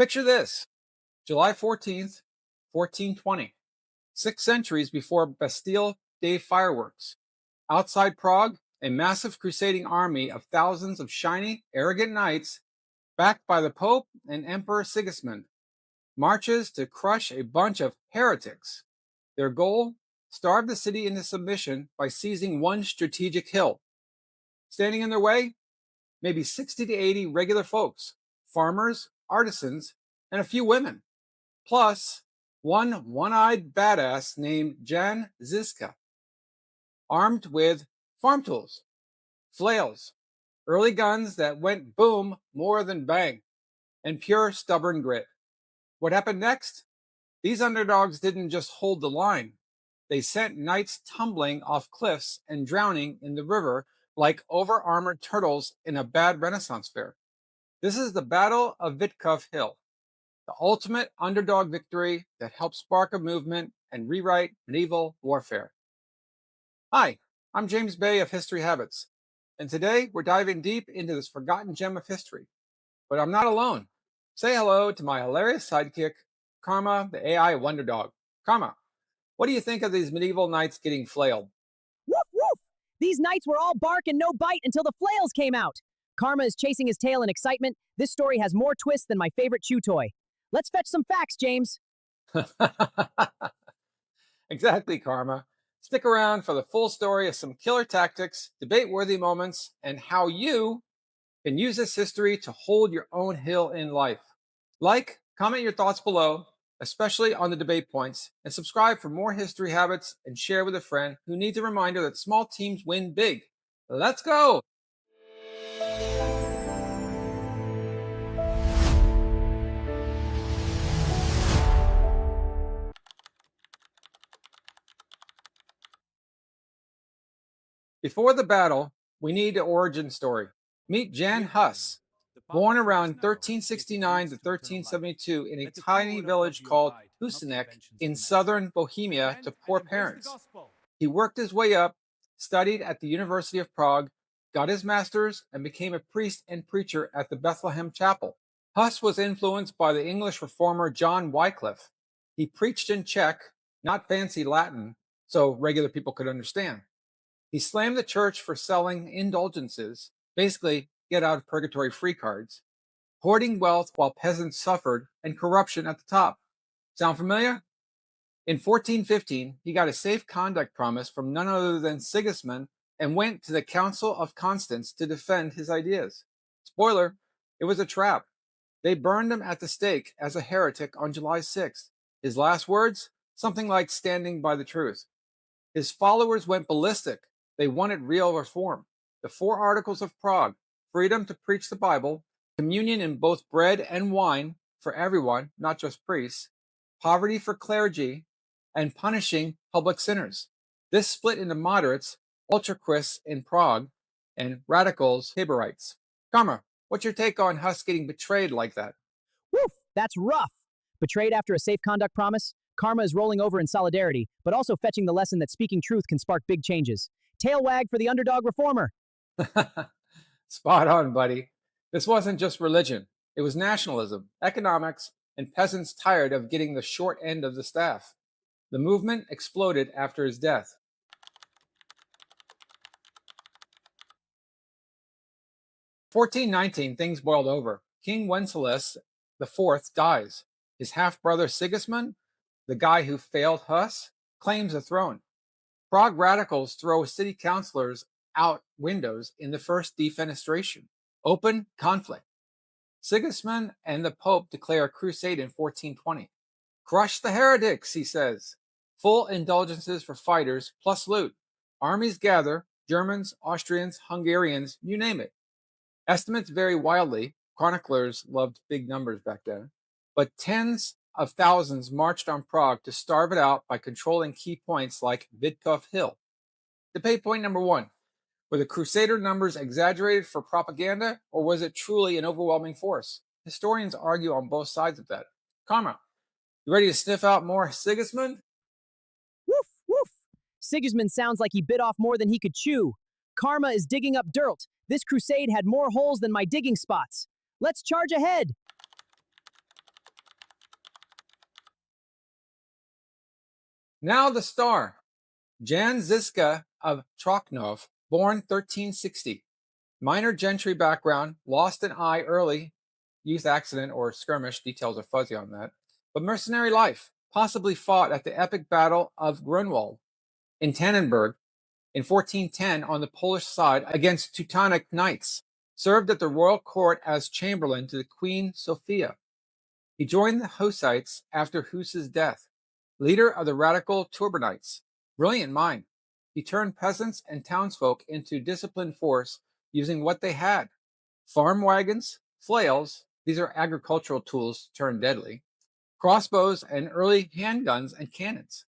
Picture this: July 14th, 1420, 6 centuries before Bastille Day fireworks. Outside Prague, a massive crusading army of thousands of shiny, arrogant knights, backed by the Pope and Emperor Sigismund, marches to crush a bunch of heretics. Their goal: starve the city into submission by seizing one strategic hill. Standing in their way, maybe 60 to 80 regular folks, farmers, artisans, and a few women, plus one one-eyed badass named Jan Ziska, armed with farm tools, flails, early guns that went boom more than bang, and pure stubborn grit. What happened next? These underdogs didn't just hold the line. They sent knights tumbling off cliffs and drowning in the river like over-armored turtles in a bad Renaissance fair. This is the Battle of Vitkov Hill, the ultimate underdog victory that helped spark a movement and rewrite medieval warfare. Hi, I'm James Bay of History Habits, and today we're diving deep into this forgotten gem of history. But I'm not alone. Say hello to my hilarious sidekick, Karma, the AI wonder dog. Karma, what do you think of these medieval knights getting flailed? Woof woof! These knights were all bark and no bite until the flails came out. Karma is chasing his tail in excitement. This story has more twists than my favorite chew toy. Let's fetch some facts, James. Exactly, Karma. Stick around for the full story of some killer tactics, debate-worthy moments, and how you can use this history to hold your own hill in life. Like, comment your thoughts below, especially on the debate points, and subscribe for more history habits and share with a friend who needs a reminder that small teams win big. Let's go! Before the battle, we need an origin story. Meet Jan Hus, born around 1369 to 1372 in a tiny village called Hussite in southern Bohemia to poor parents. He worked his way up, studied at the University of Prague, got his master's, and became a priest and preacher at the Bethlehem Chapel. Huss was influenced by the English reformer John Wycliffe. He preached in Czech, not fancy Latin, so regular people could understand. He slammed the church for selling indulgences, basically get out of purgatory free cards, hoarding wealth while peasants suffered, and corruption at the top. Sound familiar? In 1415, he got a safe conduct promise from none other than Sigismund and went to the Council of Constance to defend his ideas. Spoiler, it was a trap. They burned him at the stake as a heretic on July 6th. His last words? Something like standing by the truth. His followers went ballistic. They wanted real reform. The 4 Articles of Prague: freedom to preach the Bible, communion in both bread and wine for everyone, not just priests, poverty for clergy, and punishing public sinners. This split into moderates, ultraquists in Prague, and radicals, Taborites. Karma, what's your take on Huss getting betrayed like that? Woof! That's rough. Betrayed after a safe conduct promise? Karma is rolling over in solidarity, but also fetching the lesson that speaking truth can spark big changes. Tail wag for the underdog reformer. Spot on, buddy. This wasn't just religion. It was nationalism, economics, and peasants tired of getting the short end of the staff. The movement exploded after his death. In 1419, things boiled over. King Wenceslas IV dies. His half-brother Sigismund, the guy who failed Huss, claims the throne. Prague radicals throw city councilors out windows in the first defenestration. Open conflict. Sigismund and the Pope declare a crusade in 1420. Crush the heretics, he says. Full indulgences for fighters, plus loot. Armies gather, Germans, Austrians, Hungarians, you name it. Estimates vary wildly. Chroniclers loved big numbers back then. But tens of thousands marched on Prague to starve it out by controlling key points like Vitkov Hill. Debate point number 1. Were the Crusader numbers exaggerated for propaganda, or was it truly an overwhelming force? Historians argue on both sides of that. Karma, you ready to sniff out more Sigismund? Woof woof! Sigismund sounds like he bit off more than he could chew. Karma is digging up dirt. This crusade had more holes than my digging spots. Let's charge ahead! Now the star, Jan Ziska of Trochnov, born 1360. Minor gentry background, lost an eye early, youth accident or skirmish, details are fuzzy on that, but mercenary life, possibly fought at the epic Battle of Grunwald in Tannenberg in 1410 on the Polish side against Teutonic knights, served at the royal court as chamberlain to the Queen Sophia. He joined the Hussites after Hus's death, leader of the radical Turbanites. Brilliant mind. He turned peasants and townsfolk into disciplined force using what they had: farm wagons, flails, these are agricultural tools turned deadly, crossbows, and early handguns and cannons.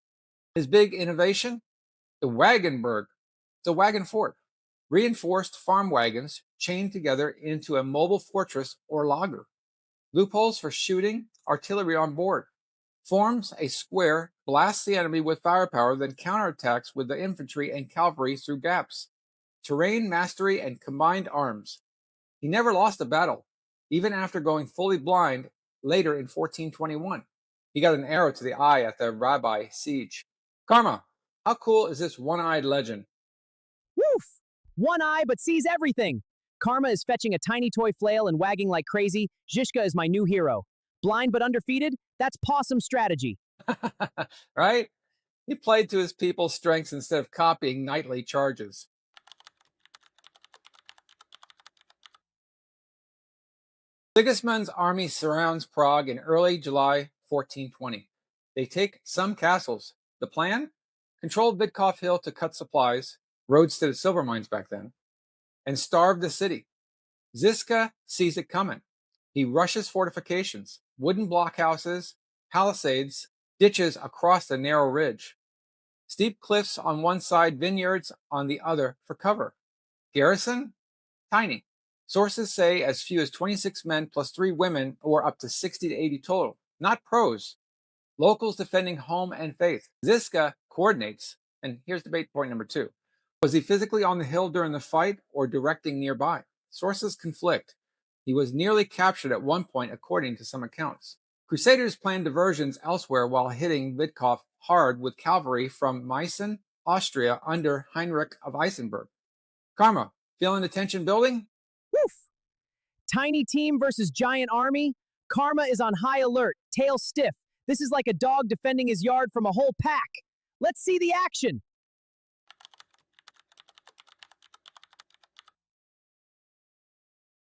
His big innovation? The Wagenburg, the wagon fort, reinforced farm wagons chained together into a mobile fortress or lager. Loopholes for shooting, artillery on board. Forms a square, blasts the enemy with firepower, then counterattacks with the infantry and cavalry through gaps. Terrain mastery and combined arms. He never lost a battle, even after going fully blind later in 1421. He got an arrow to the eye at the Rabai siege. Karma, how cool is this one-eyed legend? Woof! One eye but sees everything. Karma is fetching a tiny toy flail and wagging like crazy. Ziska is my new hero. Blind but undefeated? That's possum strategy. Right? He played to his people's strengths instead of copying knightly charges. Sigismund's army surrounds Prague in early July 1420. They take some castles. The plan? Control Vitkov Hill to cut supplies, roads to the silver mines back then, and starve the city. Ziska sees it coming. He rushes fortifications, wooden blockhouses, palisades, ditches across the narrow ridge, steep cliffs on one side, vineyards on the other for cover. Garrison? Tiny. Sources say as few as 26 men plus 3 women, or up to 60 to 80 total. Not pros. Locals defending home and faith. Ziska coordinates, and here's debate point number 2. Was he physically on the hill during the fight or directing nearby? Sources conflict. He was nearly captured at one point, according to some accounts. Crusaders planned diversions elsewhere while hitting Vitkov hard with cavalry from Meissen, Austria, under Heinrich of Eisenberg. Karma, feeling the tension building? Woof! Tiny team versus giant army? Karma is on high alert, tail stiff. This is like a dog defending his yard from a whole pack. Let's see the action.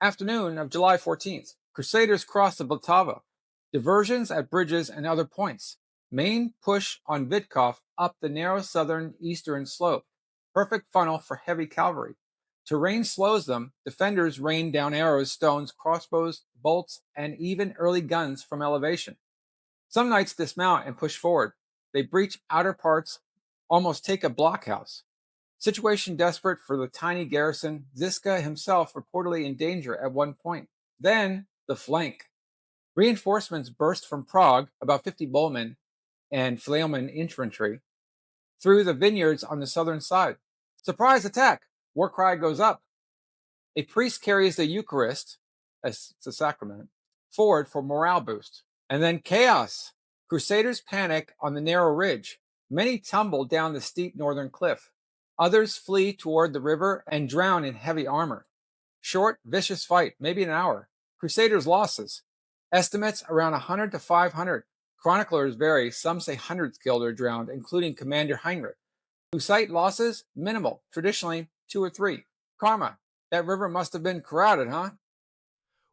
Afternoon of July 14th. Crusaders cross the Vltava. Diversions at bridges and other points. Main push on Vitkov up the narrow southern eastern slope. Perfect funnel for heavy cavalry. Terrain slows them. Defenders rain down arrows, stones, crossbows, bolts, and even early guns from elevation. Some knights dismount and push forward. They breach outer parts, almost take a blockhouse. Situation desperate for the tiny garrison, Ziska himself reportedly in danger at one point. Then the flank. Reinforcements burst from Prague, about 50 bowmen and flailmen infantry, through the vineyards on the southern side. Surprise attack! War cry goes up. A priest carries the Eucharist, as it's a sacrament, forward for morale boost. And then chaos. Crusaders panic on the narrow ridge. Many tumble down the steep northern cliff. Others flee toward the river and drown in heavy armor. Short, vicious fight, maybe an hour. Crusaders' losses. Estimates around 100 to 500. Chroniclers vary. Some say hundreds killed or drowned, including Commander Heinrich. Hussite losses? Minimal. Traditionally, 2 or 3. Karma. That river must have been crowded, huh?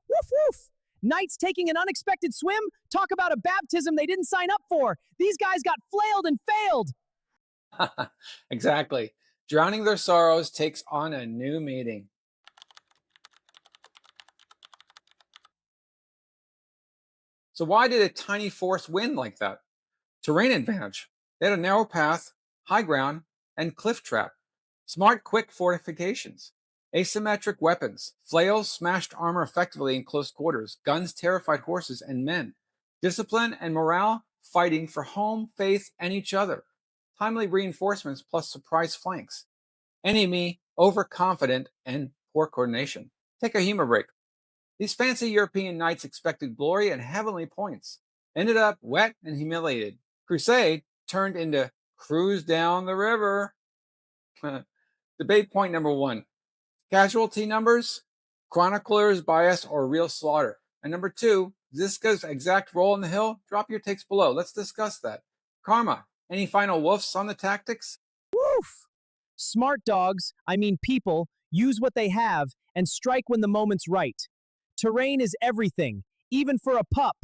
Woof woof! Knights taking an unexpected swim? Talk about a baptism they didn't sign up for. These guys got flailed and failed. Exactly. Drowning their sorrows takes on a new meaning. So why did a tiny force win like that? Terrain advantage. They had a narrow path, high ground, and cliff trap. Smart, quick fortifications. Asymmetric weapons. Flails smashed armor effectively in close quarters. Guns terrified horses and men. Discipline and morale fighting for home, faith, and each other. Timely reinforcements plus surprise flanks. Enemy overconfident and poor coordination. Take a humor break. These fancy European knights expected glory and heavenly points. Ended up wet and humiliated. Crusade turned into Cruise down the river. Debate point number one: casualty numbers, chronicler's bias, or real slaughter. And number two, Ziska's exact role in the hill. Drop your takes below. Let's discuss that. Karma, any final woofs on the tactics? Woof! Smart dogs, I mean people, use what they have and strike when the moment's right. Terrain is everything, even for a pup.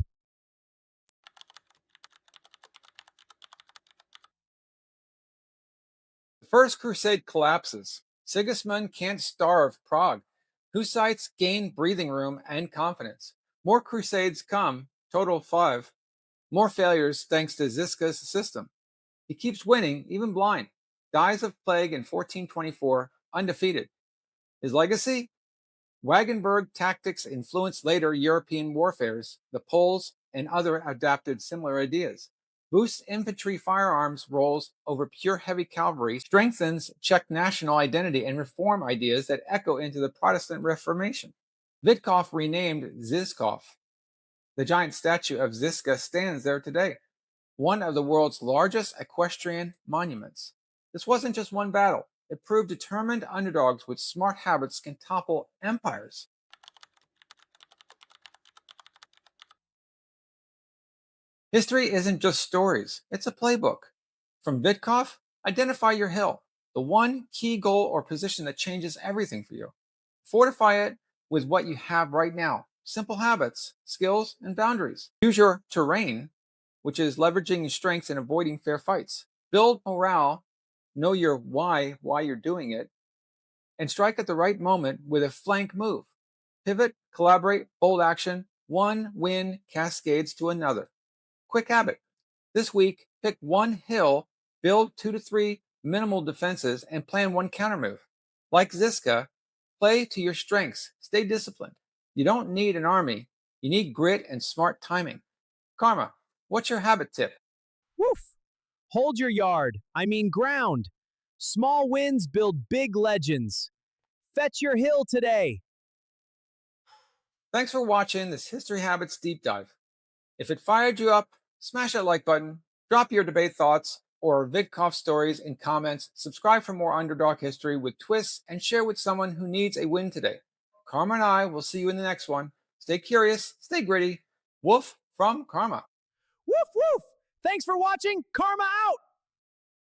The First Crusade collapses. Sigismund can't starve Prague. Hussites gain breathing room and confidence. More crusades come, total 5. More failures thanks to Ziska's system. He keeps winning, even blind. Dies of plague in 1424, undefeated. His legacy? Wagenburg tactics influenced later European warfares. The Poles and other adapted similar ideas. Boosts infantry firearms roles over pure heavy cavalry, strengthens Czech national identity and reform ideas that echo into the Protestant Reformation. Vitkov renamed Zizkov. The giant statue of Ziska stands there today, one of the world's largest equestrian monuments. This wasn't just one battle. It proved determined underdogs with smart habits can topple empires. History isn't just stories, it's a playbook. From Vitkov, identify your hill, the one key goal or position that changes everything for you. Fortify it with what you have right now: simple habits, skills, and boundaries. Use your terrain, which is leveraging your strengths and avoiding fair fights. Build morale, know your why you're doing it, and strike at the right moment with a flank move. Pivot, collaborate, bold action. One win cascades to another. Quick habit. This week, pick one hill, build 2 to 3 minimal defenses, and plan one counter move. Like Ziska, play to your strengths. Stay disciplined. You don't need an army. You need grit and smart timing. Karma, what's your habit tip? Woof! Hold your yard, I mean ground. Small wins build big legends. Fetch your hill today. Thanks for watching this History Habits deep dive. If it fired you up, smash that like button, drop your debate thoughts or Vitkov stories in comments, subscribe for more underdog history with twists, and share with someone who needs a win today. Karma and I will see you in the next one. Stay curious, stay gritty. Wolf from Karma. Woof woof! Thanks for watching. Karma out!